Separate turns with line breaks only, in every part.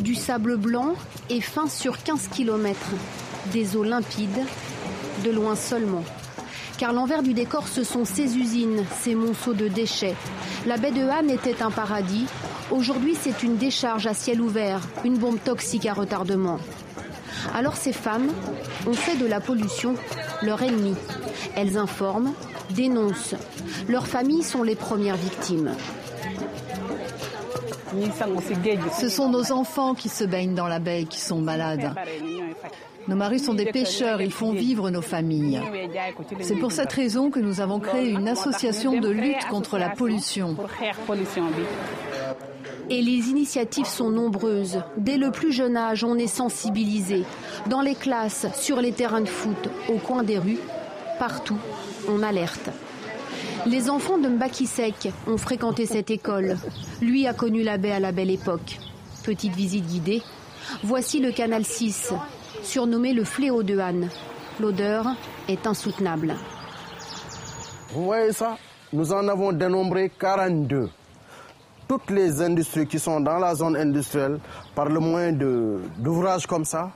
Du sable blanc et fin sur 15 km. Des eaux limpides, de loin seulement. Car l'envers du décor, ce sont ces usines, ces monceaux de déchets. La baie de Han était un paradis. Aujourd'hui, c'est une décharge à ciel ouvert, une bombe toxique à retardement. Alors ces femmes ont fait de la pollution leur ennemi. Elles informent, dénoncent. Leurs familles sont les premières victimes.
Ce sont nos enfants qui se baignent dans la baie et qui sont malades. Nos maris sont des pêcheurs, ils font vivre nos familles. C'est pour cette raison que nous avons créé une association de lutte contre la pollution.
Et les initiatives sont nombreuses. Dès le plus jeune âge, on est sensibilisé. Dans les classes, sur les terrains de foot, au coin des rues, partout, on alerte. Les enfants de Mbakisek ont fréquenté cette école. Lui a connu la baie à la belle époque. Petite visite guidée. Voici le canal 6, surnommé le fléau de Han. L'odeur est insoutenable.
Vous voyez ça? Nous en avons dénombré 42. Toutes les industries qui sont dans la zone industrielle, par le moyen d'ouvrages comme ça,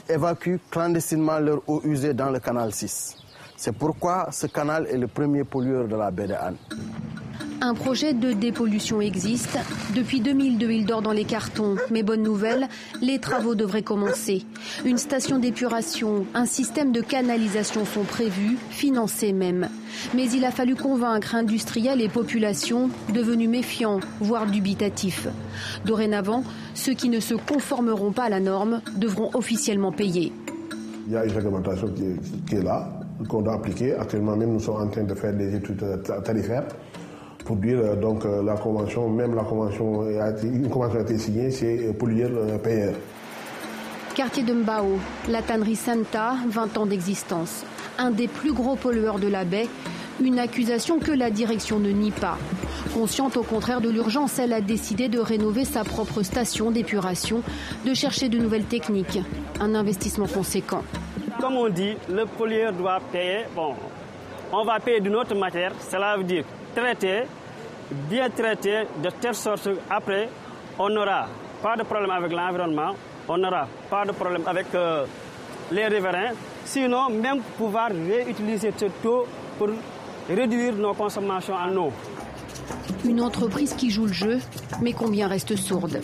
évacuent clandestinement leur eau usée dans le canal 6. C'est pourquoi ce canal est le premier pollueur de la baie de Han.
Un projet de dépollution existe. Depuis 2002, il dort dans les cartons. Mais bonne nouvelle, les travaux devraient commencer. Une station d'épuration, un système de canalisation sont prévus, financés même. Mais il a fallu convaincre industriels et populations devenus méfiants, voire dubitatifs. Dorénavant, ceux qui ne se conformeront pas à la norme devront officiellement payer.
Il y a une réglementation qui est là, qu'on doit appliquer. Actuellement même, nous sommes en train de faire des études tarifaires pour dire donc la convention, même la convention, une convention a été signée, c'est pollueur-payeur.
Quartier de Mbao, la tannerie Santa, 20 ans d'existence. Un des plus gros pollueurs de la baie, une accusation que la direction ne nie pas. Consciente au contraire de l'urgence, elle a décidé de rénover sa propre station d'épuration, de chercher de nouvelles techniques. Un investissement conséquent.
Comme on dit, le pollueur doit payer. Bon, on va payer d'une autre matière, cela veut dire traiter, bien traiter, de telle sorte qu'après, on n'aura pas de problème avec l'environnement, on n'aura pas de problème avec les riverains, sinon même pouvoir réutiliser cette eau pour réduire nos consommations en eau.
Une entreprise qui joue le jeu, mais combien reste sourde.